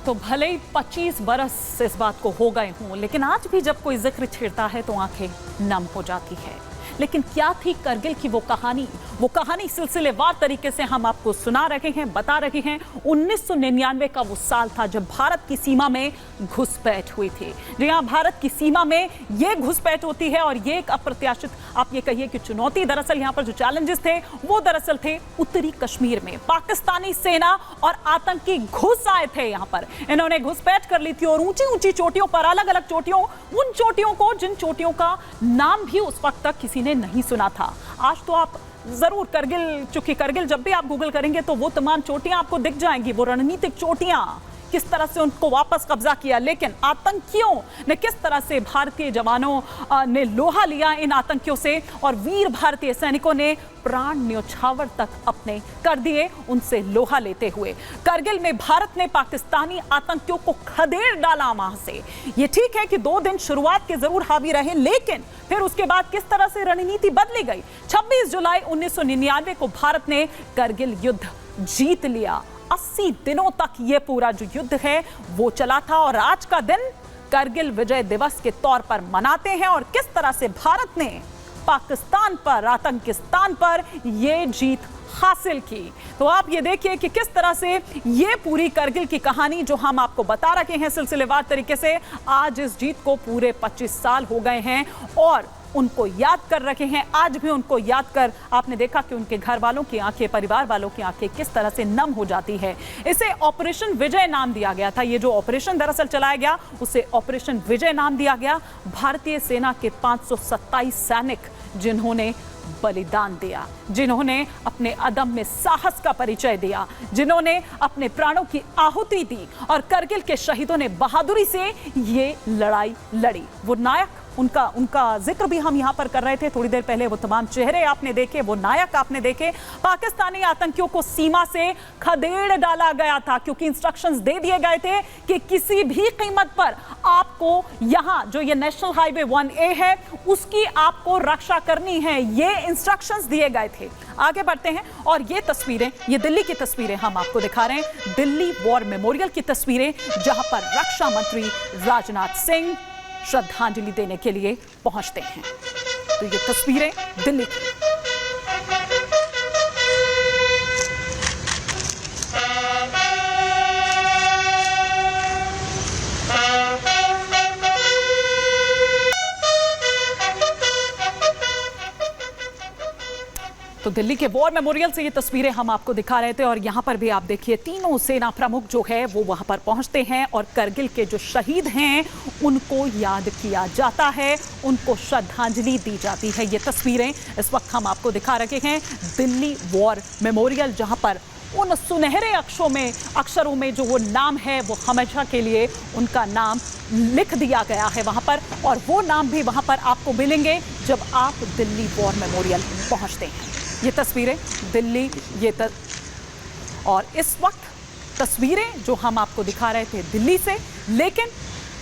तो भले ही 25 बरस इस बात को हो गए हों, लेकिन आज भी जब कोई जिक्र छेड़ता है तो आंखें नम हो जाती है। लेकिन क्या थी करगिल की वो कहानी सिलसिलेवार तरीके से हम आपको सुना रहे हैं, बता रहे हैं। 1999 का वो साल था जब भारत की सीमा में घुसपैठ हुई थी। जी हाँ, भारत की सीमा में ये घुसपैठ होती है और ये एक अप्रत्याशित, आप ये कहिए कि चुनौती। दरअसल यहाँ पर जो चैलेंजेस थे वो दरअसल थे उत्तरी कश्मीर में। पाकिस्तानी सेना और आतंकी घुस आए थे यहाँ पर, इन्होंने घुसपैठ कर ली थी और ऊंची ऊंची चोटियों पर, अलग अलग चोटियों, उन चोटियों को जिन चोटियों का नाम भी उस वक्त तक किसी ने नहीं सुना था। आज तो आप जरूर करगिल, चूंकि करगिल जब भी आप गूगल करेंगे तो वो तमाम चोटियां आपको दिख जाएंगी, वो रणनीतिक चोटियां, किस तरह से उनको वापस कब्जा किया। लेकिन आतंकियों ने किस तरह से भारतीय जवानों ने लोहा लिया इन आतंकियों से, और वीर भारतीय सैनिकों ने प्राण न्योछावर तक अपने कर दिए उनसे लोहा लेते हुए। करगिल में भारत ने पाकिस्तानी आतंकियों को खदेड़ डाला वहां से। ये ठीक है कि 2 दिन शुरुआत के जरूर हावी रहे, लेकिन फिर उसके बाद किस तरह से रणनीति बदली गई। 26 जुलाई 1999 को भारत ने करगिल युद्ध जीत लिया। 80 दिनों तक ये पूरा जो युद्ध है वो चला था और आज का दिन करगिल विजय दिवस के तौर पर मनाते हैं। और किस तरह से भारत ने पाकिस्तान पर, आतंकिस्तान पर ये जीत हासिल की, तो आप ये देखिए कि किस तरह से ये पूरी करगिल की कहानी जो हम आपको बता रहे हैं सिलसिलेवार तरीके से, आज इस जीत को पूरे 25 साल हो गए हैं और उनको याद कर रखे हैं। आज भी उनको याद कर आपने देखा कि उनके घर वालों की आंखें, परिवार वालों की आंखें किस तरह से नम हो जाती है। इसे ऑपरेशन विजय नाम दिया गया था। ये जो ऑपरेशन दरअसल चलाया गया उसे ऑपरेशन विजय नाम दिया गया। भारतीय सेना के 527 सैनिक जिन्होंने बलिदान दिया, जिन्होंने अपने अदम्य साहस का परिचय दिया, जिन्होंने अपने प्राणों की आहुति दी, और करगिल के शहीदों ने बहादुरी से ये लड़ाई लड़ी। वो नायक, उनका जिक्र भी हम यहां पर कर रहे थे थोड़ी देर पहले। वो तमाम चेहरे आपने देखे, वो नायक आपने देखे। पाकिस्तानी आतंकियों को सीमा से खदेड़ डाला गया था क्योंकि इंस्ट्रक्शंस दे दिए गए थे कि किसी भी कीमत पर आपको यहां जो ये नेशनल हाईवे 1A है उसकी आपको रक्षा करनी है। ये इंस्ट्रक्शंस दिए गए थे। आगे बढ़ते हैं और ये तस्वीरें, ये दिल्ली की तस्वीरें हम आपको दिखा रहे हैं। दिल्ली वॉर मेमोरियल की तस्वीरें, जहां पर रक्षा मंत्री राजनाथ सिंह श्रद्धांजलि देने के लिए पहुंचते हैं। तो ये तस्वीरें दिल्ली की। तो दिल्ली के वॉर मेमोरियल से ये तस्वीरें हम आपको दिखा रहे थे और यहाँ पर भी आप देखिए तीनों सेना प्रमुख जो है वो वहाँ पर पहुँचते हैं और करगिल के जो शहीद हैं उनको याद किया जाता है, उनको श्रद्धांजलि दी जाती है। ये तस्वीरें इस वक्त हम आपको दिखा रहे हैं दिल्ली वॉर मेमोरियल, जहाँ पर उन सुनहरे अक्षरों में जो वो नाम है वो हमेशा के लिए उनका नाम लिख दिया गया है वहाँ पर, और वो नाम भी वहाँ पर आपको मिलेंगे जब आप दिल्ली वॉर मेमोरियल पहुँचते हैं। ये तस्वीरें दिल्ली, और इस वक्त तस्वीरें जो हम आपको दिखा रहे थे दिल्ली से, लेकिन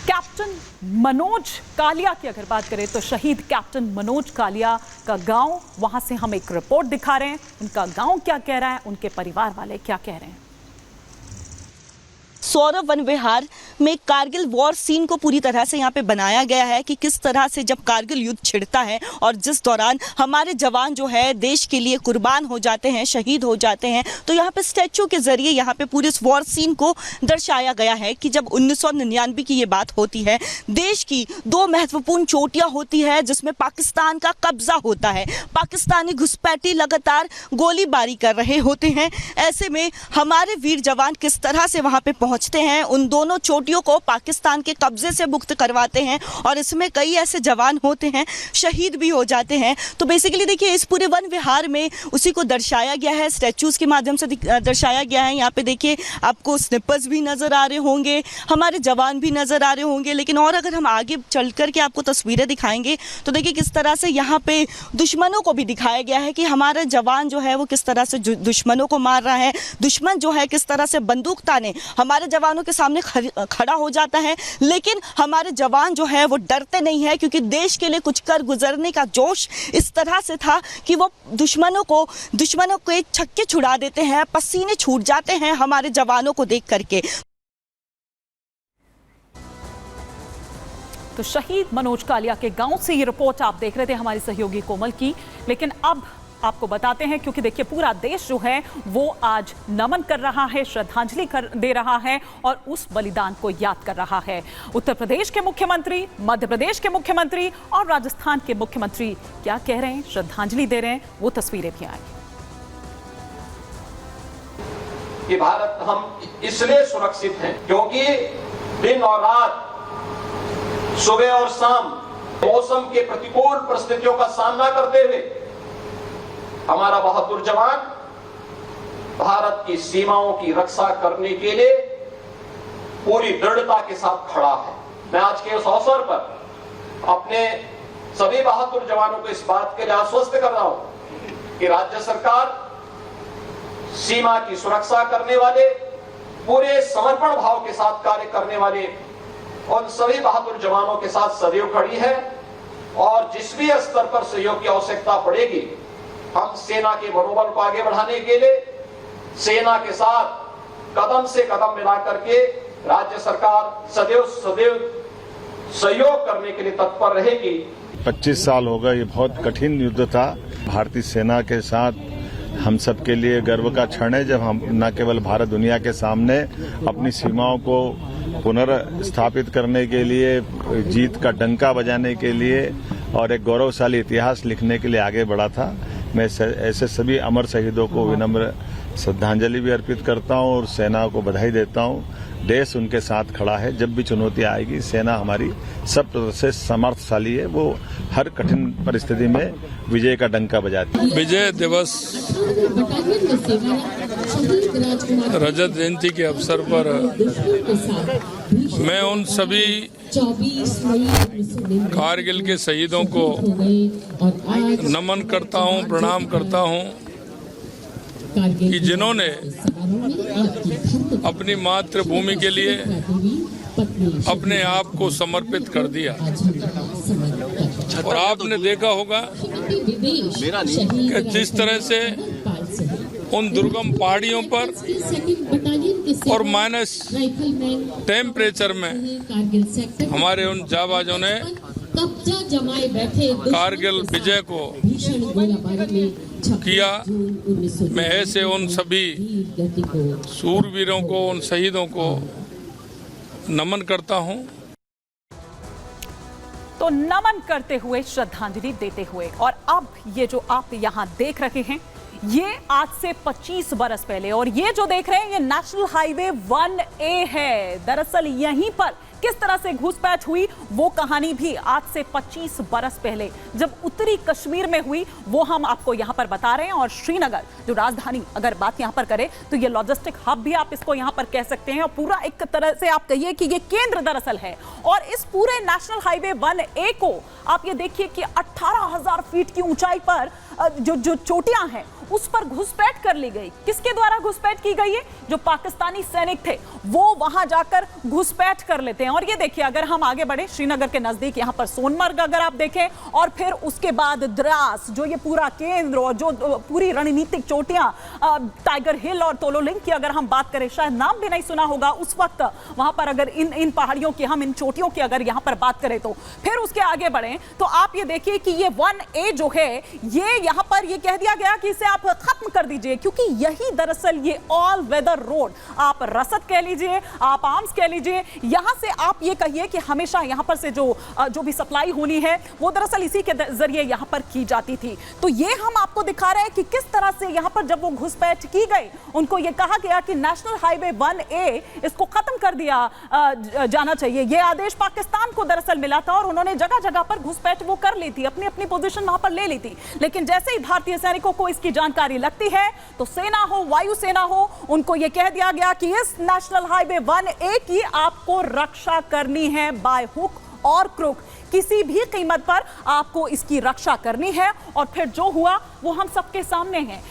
कैप्टन मनोज कालिया की अगर बात करें तो शहीद कैप्टन मनोज कालिया का गांव, वहां से हम एक रिपोर्ट दिखा रहे हैं। उनका गांव क्या कह रहा है, उनके परिवार वाले क्या कह रहे हैं। सौरभ वन विहार में कारगिल वॉर सीन को पूरी तरह से यहाँ पे बनाया गया है कि किस तरह से जब कारगिल युद्ध छिड़ता है और जिस दौरान हमारे जवान जो है देश के लिए कुर्बान हो जाते हैं, शहीद हो जाते हैं, तो यहाँ पे स्टैचू के जरिए यहाँ पे पूरे इस वॉर सीन को दर्शाया गया है कि जब 1999 की ये बात होती है, देश की 2 महत्वपूर्ण चोटियाँ होती है जिसमें पाकिस्तान का कब्जा होता है, पाकिस्तानी घुसपैठी लगातार गोलीबारी कर रहे होते हैं। ऐसे में हमारे वीर जवान किस तरह से वहाँ पे पहुंचते हैं, उन दोनों चोटियों को पाकिस्तान के कब्जे से मुक्त करवाते हैं, और इसमें कई ऐसे जवान होते हैं शहीद भी हो जाते हैं। तो बेसिकली देखिए इस पूरे वन विहार में उसी को दर्शाया गया है, स्टैचूज के माध्यम से दर्शाया गया है। यहाँ पे देखिए आपको स्निपर्स भी नजर आ रहे होंगे, हमारे जवान भी नजर आ रहे होंगे, लेकिन और अगर हम आगे चल करके आपको तस्वीरें दिखाएंगे तो देखिए किस तरह से यहाँ पे दुश्मनों को भी दिखाया गया है कि हमारा जवान जो है वो किस तरह से दुश्मनों को मार रहा है, दुश्मन जो है किस तरह से बंदूक ताने हमारे जवानों के सामने खड़ा हो जाता है, लेकिन हमारे जवान जो है वो डरते नहीं है क्योंकि देश के लिए कुछ कर गुजरने का जोश इस तरह से था कि वो दुश्मनों के छक्के छुड़ा देते हैं, पसीने छूट जाते हैं हमारे जवानों को देख करके। तो शहीद मनोज कालिया के गांव से ये रिपोर्ट आप देख रहे थे हमारी सहयोगी कोमल की। लेकिन अब आपको बताते हैं, क्योंकि देखिए पूरा देश जो है वो आज नमन कर रहा है, श्रद्धांजलि दे रहा है और उस बलिदान को याद कर रहा है। उत्तर प्रदेश के मुख्यमंत्री, मध्य प्रदेश के मुख्यमंत्री और राजस्थान के मुख्यमंत्री क्या कह रहे हैं, श्रद्धांजलि दे रहे हैं, वो तस्वीरें भी आई। कि भारत हम इसलिए सुरक्षित हैं क्योंकि दिन और रात, सुबह और शाम मौसम के प्रतिकूल परिस्थितियों का सामना करते हुए हमारा बहादुर जवान भारत की सीमाओं की रक्षा करने के लिए पूरी दृढ़ता के साथ खड़ा है। मैं आज के इस अवसर पर अपने सभी बहादुर जवानों को इस बात के लिए आश्वस्त कर रहा हूं कि राज्य सरकार सीमा की सुरक्षा करने वाले, पूरे समर्पण भाव के साथ कार्य करने वाले उन सभी बहादुर जवानों के साथ सदैव खड़ी है और जिस भी स्तर पर सहयोग की आवश्यकता पड़ेगी, हम सेना के मनोबल को आगे बढ़ाने के लिए सेना के साथ कदम से कदम मिला करके राज्य सरकार सदैव सहयोग करने के लिए तत्पर रहेगी। 25 साल हो गए, ये बहुत कठिन युद्ध था। भारतीय सेना के साथ हम सब के लिए गर्व का क्षण है जब हम न केवल भारत दुनिया के सामने अपनी सीमाओं को पुनर्स्थापित करने के लिए, जीत का डंका बजाने के लिए और एक गौरवशाली इतिहास लिखने के लिए आगे बढ़ा था। मैं ऐसे सभी अमर शहीदों को विनम्र श्रद्धांजलि भी अर्पित करता हूं और सेना को बधाई देता हूं। देश उनके साथ खड़ा है। जब भी चुनौती आएगी, सेना हमारी सब तरह से समर्थशाली है, वो हर कठिन परिस्थिति में विजय का डंका बजाती है। विजय दिवस रजत जयंती के अवसर पर मैं उन सभी कारगिल के शहीदों को नमन करता हूं, प्रणाम करता हूं कि जिन्होंने अपनी मातृभूमि के लिए अपने आप को समर्पित कर दिया। और आपने देखा होगा कि जिस तरह से उन दुर्गम पहाड़ियों पर और माइनस टेम्परेचर में हमारे उन जाबाजों ने कारगिल विजय को किया। मैं ऐसे उन सभी सूरवीरों को, उन शहीदों को नमन करता हूं। तो नमन करते हुए, श्रद्धांजलि देते हुए, और अब ये जो आप यहां देख रहे हैं, ये आज से 25 बरस पहले, और ये जो देख रहे हैं ये नेशनल हाईवे 1A है। दरअसल यहीं पर किस तरह से घुसपैठ हुई वो कहानी भी आज से 25 बरस पहले जब उत्तरी कश्मीर में हुई वो हम आपको यहां पर बता रहे हैं। और श्रीनगर जो राजधानी, अगर बात यहां पर करें तो ये लॉजिस्टिक हब भी आप इसको यहां पर कह सकते हैं, और पूरा एक तरह से आप कहिए कि ये केंद्र दरअसल है। और इस पूरे नेशनल हाईवे 1A को आप ये देखिए कि 18,000 फीट की ऊंचाई पर जो चोटियां हैं उस पर घुसपैठ कर ली गई। किसके द्वारा घुसपैठ की गई है? जो पाकिस्तानी सैनिक थे वो वहां जाकर घुसपैठ कर लेते हैं। और ये देखिए, अगर हम आगे बढ़े श्रीनगर के नजदीक यहां पर सोनमर्ग अगर आप देखें, और फिर उसके बाद द्रास, जो ये पूरा केंद्र और जो पूरी रणनीतिक चोटियां, टाइगर हिल और तोलोलिंग की अगर हम बात करें, शायद नाम भी नहीं सुना होगा उस वक्त वहां पर, अगर इन पहाड़ियों की, हम इन चोटियों की अगर यहां पर बात करें तो। फिर उसके आगे बढ़े तो आप ये देखिए कि ये 1A जो है, ये यहां पर ये कह दिया गया कि इसे आप खत्म कर दीजिए, क्योंकि यही दरअसल ये ऑल वेदर रोड, आप रसद कह लीजिए, आप आर्म्स कह लीजिए, यहां से आप ये कहिए कि हमेशा यहां पर से जो भी सप्लाई होनी है वो दरअसल इसी के जरिए यहां पर की जाती थी। तो ये हम आपको दिखा रहे हैं कि किस तरह से यहां पर जब वो घुसपैठ की गई, उनको ये कहा गया कि नेशनल हाईवे 1A इसको खत्म कर दिया जाना चाहिए। ये आदेश पाकिस्तान को दरअसल मिला था और उन्होंने जगह जगह पर घुसपैठ वो कर ली थी, अपनी अपनी पोजीशन वहां पर ले ली थी। लेकिन जैसे ही भारतीय सैनिकों को इसकी जानकारी लगती है तो सेना हो, वायुसेना हो, उनको यह कह दिया गया कि इस नेशनल हाईवे 1A की आपको रक्षा करनी है बाय हुक और क्रुक, किसी भी कीमत पर आपको इसकी रक्षा करनी है। और फिर जो हुआ वो हम सबके सामने है।